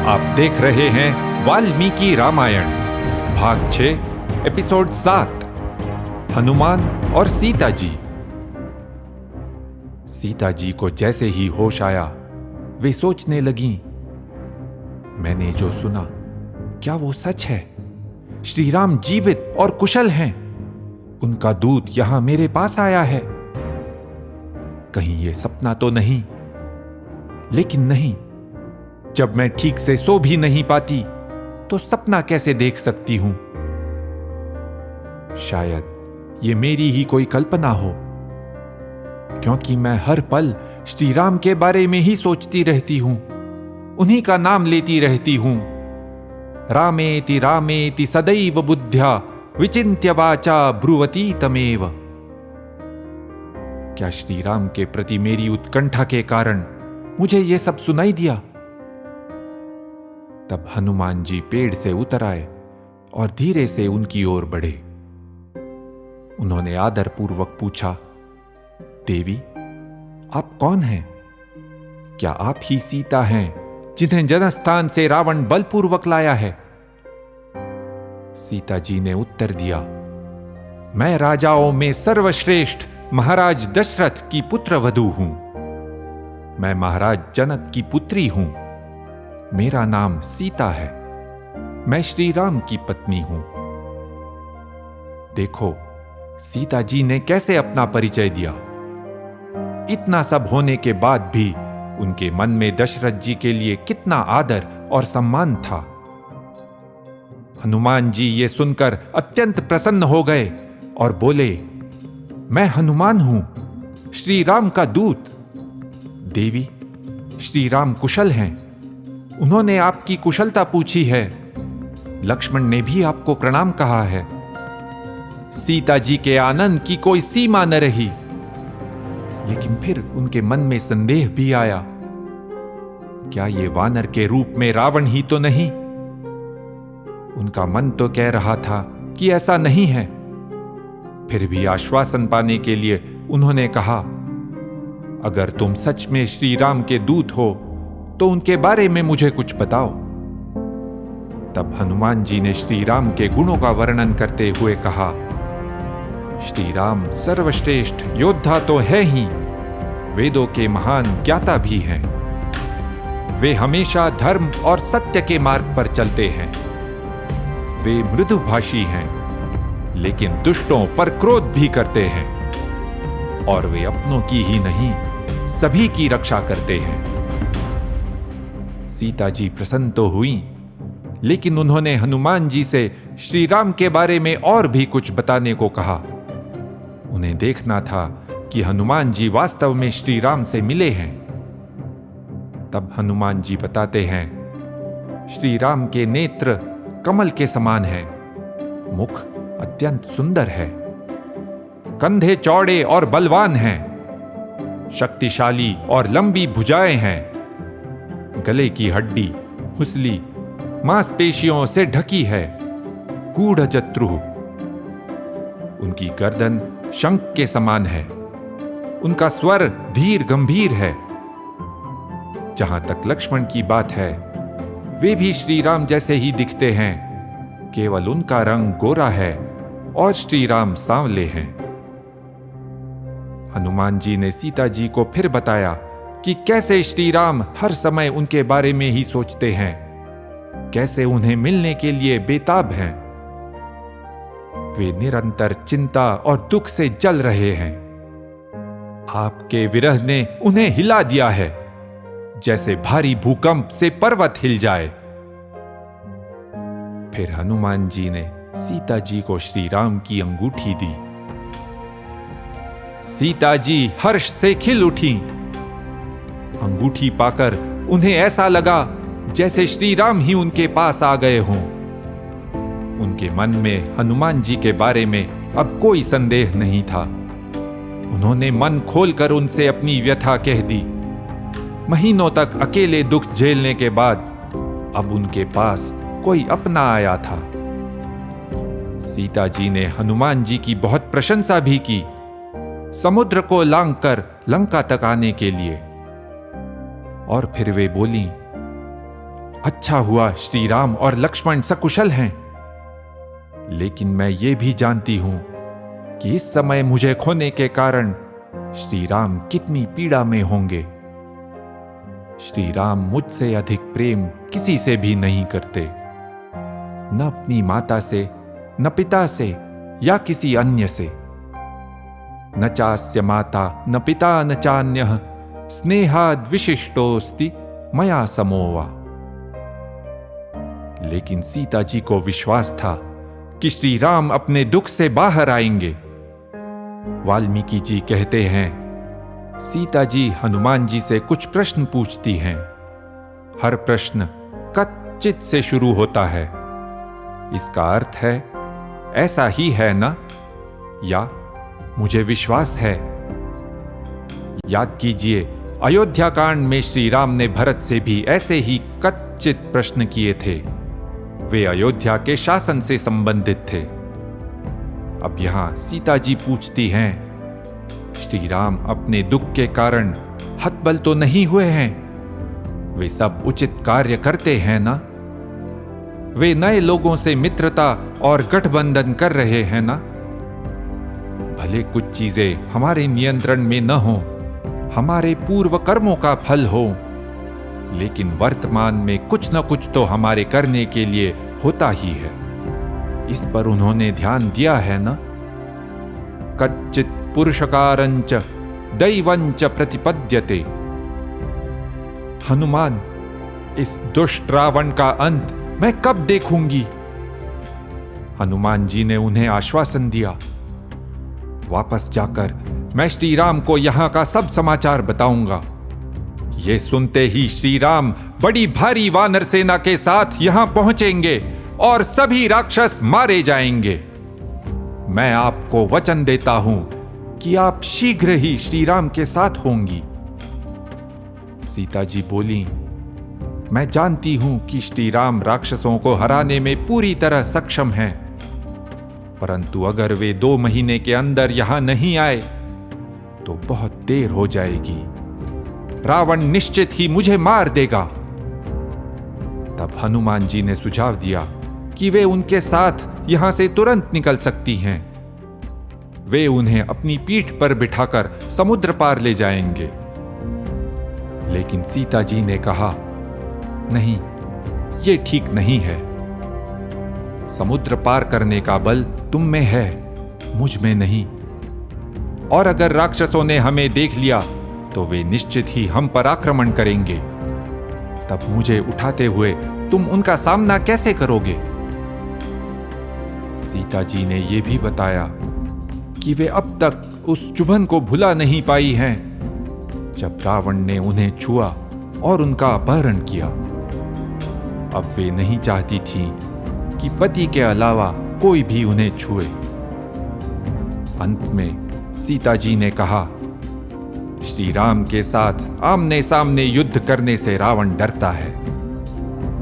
आप देख रहे हैं वाल्मीकि रामायण भाग 6 एपिसोड 7 हनुमान और सीता जी। सीता जी को जैसे ही होश आया वे सोचने लगीं, मैंने जो सुना क्या वो सच है? श्री राम जीवित और कुशल हैं। उनका दूत यहां मेरे पास आया है। कहीं ये सपना तो नहीं? लेकिन नहीं, जब मैं ठीक से सो भी नहीं पाती तो सपना कैसे देख सकती हूं? शायद ये मेरी ही कोई कल्पना हो, क्योंकि मैं हर पल श्री राम के बारे में ही सोचती रहती हूं, उन्हीं का नाम लेती रहती हूं। रामेति रामेति सदैव बुद्ध्या विचिन्त्य वाचा ब्रुवती तमेव। क्या श्री राम के प्रति मेरी उत्कंठा के कारण मुझे यह सब सुनाई दिया? तब हनुमान जी पेड़ से उतर आए और धीरे से उनकी ओर बढ़े। उन्होंने आदरपूर्वक पूछा, देवी, आप कौन हैं? क्या आप ही सीता हैं जिन्हें जनस्थान से रावण बलपूर्वक लाया है? सीता जी ने उत्तर दिया, मैं राजाओं में सर्वश्रेष्ठ महाराज दशरथ की पुत्र वधू हूं। मैं महाराज जनक की पुत्री हूं। मेरा नाम सीता है। मैं श्री राम की पत्नी हूं। देखो, सीता जी ने कैसे अपना परिचय दिया। इतना सब होने के बाद भी उनके मन में दशरथ जी के लिए कितना आदर और सम्मान था। हनुमान जी ये सुनकर अत्यंत प्रसन्न हो गए और बोले, मैं हनुमान हूं, श्री राम का दूत। देवी, श्री राम कुशल हैं। उन्होंने आपकी कुशलता पूछी है। लक्ष्मण ने भी आपको प्रणाम कहा है। सीता जी के आनंद की कोई सीमा न रही। लेकिन फिर उनके मन में संदेह भी आया, क्या ये वानर के रूप में रावण ही तो नहीं? उनका मन तो कह रहा था कि ऐसा नहीं है। फिर भी आश्वासन पाने के लिए उन्होंने कहा, अगर तुम सच में श्री राम के दूत हो तो उनके बारे में मुझे कुछ बताओ। तब हनुमान जी ने श्री राम के गुणों का वर्णन करते हुए कहा, श्री राम सर्वश्रेष्ठ योद्धा तो है ही, वेदों के महान ज्ञाता भी हैं। वे हमेशा धर्म और सत्य के मार्ग पर चलते हैं। वे मृदुभाषी हैं, लेकिन दुष्टों पर क्रोध भी करते हैं। और वे अपनों की ही नहीं, सभी की रक्षा करते हैं। सीता जी प्रसन्न तो हुई, लेकिन उन्होंने हनुमान जी से श्री राम के बारे में और भी कुछ बताने को कहा। उन्हें देखना था कि हनुमान जी वास्तव में श्री राम से मिले हैं। तब हनुमान जी बताते हैं, श्री राम के नेत्र कमल के समान हैं, मुख अत्यंत सुंदर है, कंधे चौड़े और बलवान हैं, शक्तिशाली और लंबी भुजाएं हैं, गले की हड्डी हुसली मांसपेशियों से ढकी है, गूढ़ जत्रु। उनकी गर्दन शंख के समान है। उनका स्वर धीर गंभीर है। जहां तक लक्ष्मण की बात है, वे भी श्री राम जैसे ही दिखते हैं, केवल उनका रंग गोरा है और श्री राम सांवले हैं। हनुमान जी ने सीता जी को फिर बताया कि कैसे श्री राम हर समय उनके बारे में ही सोचते हैं, कैसे उन्हें मिलने के लिए बेताब हैं। वे निरंतर चिंता और दुख से जल रहे हैं। आपके विरह ने उन्हें हिला दिया है, जैसे भारी भूकंप से पर्वत हिल जाए। फिर हनुमान जी ने सीता जी को श्री राम की अंगूठी दी। सीता जी हर्ष से खिल उठी। अंगूठी पाकर उन्हें ऐसा लगा जैसे श्री राम ही उनके पास आ गए हों। उनके मन में हनुमान जी के बारे में अब कोई संदेह नहीं था। उन्होंने मन खोलकर उनसे अपनी व्यथा कह दी। महीनों तक अकेले दुख झेलने के बाद अब उनके पास कोई अपना आया था। सीता जी ने हनुमान जी की बहुत प्रशंसा भी की, समुद्र को लांघकर लंका तक आने के लिए। और फिर वे बोली, अच्छा हुआ श्री राम और लक्ष्मण सकुशल हैं, लेकिन मैं ये भी जानती हूं कि इस समय मुझे खोने के कारण श्री राम कितनी पीड़ा में होंगे। श्री राम मुझसे अधिक प्रेम किसी से भी नहीं करते, न अपनी माता से, न पिता से या किसी अन्य से। न चास्य माता न पिता न चान्यः स्नेहाद् विशिष्टोस्ति मया समोवा। लेकिन सीता जी को विश्वास था कि श्री राम अपने दुख से बाहर आएंगे। वाल्मीकि जी कहते हैं, सीता जी हनुमान जी से कुछ प्रश्न पूछती हैं। हर प्रश्न कच्चित से शुरू होता है। इसका अर्थ है ऐसा ही है ना, या मुझे विश्वास है। याद कीजिए, अयोध्या कांड में श्री राम ने भरत से भी ऐसे ही कच्चित प्रश्न किए थे। वे अयोध्या के शासन से संबंधित थे। अब यहां सीता जी पूछती हैं, श्री राम अपने दुख के कारण हतबल तो नहीं हुए हैं? वे सब उचित कार्य करते हैं ना? वे नए लोगों से मित्रता और गठबंधन कर रहे हैं ना? भले कुछ चीजें हमारे नियंत्रण में न हो, हमारे पूर्व कर्मों का फल हो, लेकिन वर्तमान में कुछ न कुछ तो हमारे करने के लिए होता ही है। इस पर उन्होंने ध्यान दिया है ना? कच्चित पुरुषकारंच दैवंच प्रतिपद्यते। हनुमान, इस दुष्ट रावण का अंत मैं कब देखूंगी? हनुमान जी ने उन्हें आश्वासन दिया, वापस जाकर मैं श्री राम को यहां का सब समाचार बताऊंगा। ये सुनते ही श्री राम बड़ी भारी वानर सेना के साथ यहां पहुंचेंगे और सभी राक्षस मारे जाएंगे। मैं आपको वचन देता हूं कि आप शीघ्र ही श्री राम के साथ होंगी। सीता जी बोली, मैं जानती हूं कि श्री राम राक्षसों को हराने में पूरी तरह सक्षम हैं, परंतु अगर वे 2 महीने के अंदर यहां नहीं आए तो बहुत देर हो जाएगी। रावण निश्चित ही मुझे मार देगा। तब हनुमान जी ने सुझाव दिया कि वे उनके साथ यहां से तुरंत निकल सकती हैं। वे उन्हें अपनी पीठ पर बिठाकर समुद्र पार ले जाएंगे। लेकिन सीता जी ने कहा, नहीं, ये ठीक नहीं है। समुद्र पार करने का बल तुम में है, मुझ में नहीं। और अगर राक्षसों ने हमें देख लिया तो वे निश्चित ही हम पर आक्रमण करेंगे। तब मुझे उठाते हुए तुम उनका सामना कैसे करोगे? सीता जी ने यह भी बताया कि वे अब तक उस चुभन को भुला नहीं पाई हैं जब रावण ने उन्हें छुआ और उनका अपहरण किया। अब वे नहीं चाहती थीं कि पति के अलावा कोई भी उन्हें छुए। अंत में सीता जी ने कहा, श्री राम के साथ आमने सामने युद्ध करने से रावण डरता है,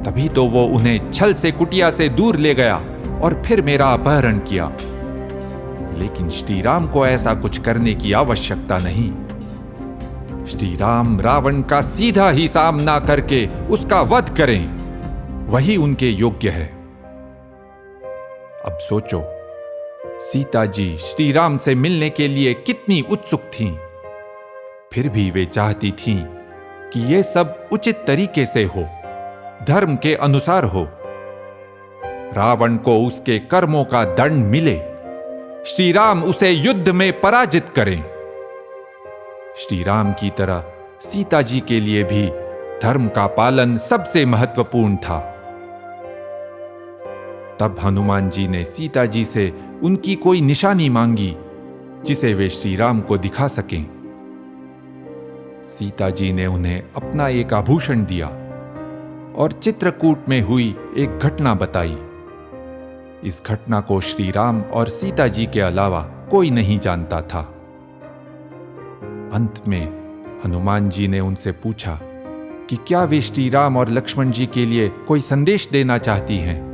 तभी तो वो उन्हें छल से कुटिया से दूर ले गया और फिर मेरा अपहरण किया। लेकिन श्री राम को ऐसा कुछ करने की आवश्यकता नहीं। श्री राम रावण का सीधा ही सामना करके उसका वध करें, वही उनके योग्य है। अब सोचो, सीता जी श्री राम से मिलने के लिए कितनी उत्सुक थीं। फिर भी वे चाहती थीं कि यह सब उचित तरीके से हो, धर्म के अनुसार हो। रावण को उसके कर्मों का दंड मिले, श्री राम उसे युद्ध में पराजित करें। श्री राम की तरह सीता जी के लिए भी धर्म का पालन सबसे महत्वपूर्ण था। तब हनुमान जी ने सीता जी से उनकी कोई निशानी मांगी जिसे वे श्री राम को दिखा सकें। सीता जी ने उन्हें अपना एक आभूषण दिया और चित्रकूट में हुई एक घटना बताई। इस घटना को श्री राम और सीता जी के अलावा कोई नहीं जानता था। अंत में हनुमान जी ने उनसे पूछा कि क्या वे श्री राम और लक्ष्मण जी के लिए कोई संदेश देना चाहती हैं।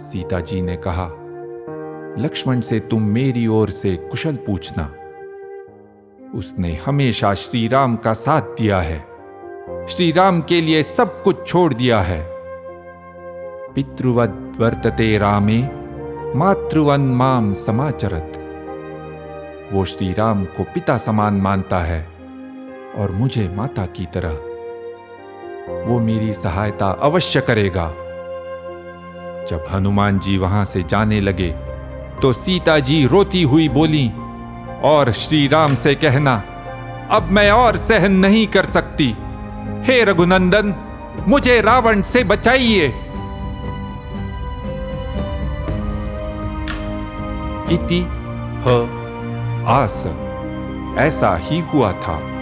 सीता जी ने कहा, लक्ष्मण से तुम मेरी ओर से कुशल पूछना। उसने हमेशा श्री राम का साथ दिया है। श्री राम के लिए सब कुछ छोड़ दिया है। पितृवद वर्तते रामे मातृवन माम समाचरत। वो श्री राम को पिता समान मानता है और मुझे माता की तरह। वो मेरी सहायता अवश्य करेगा। जब हनुमान जी वहां से जाने लगे तो सीता जी रोती हुई बोली, और श्री राम से कहना, अब मैं और सहन नहीं कर सकती। हे रघुनंदन, मुझे रावण से बचाइए। इति ह आस। ऐसा ही हुआ था।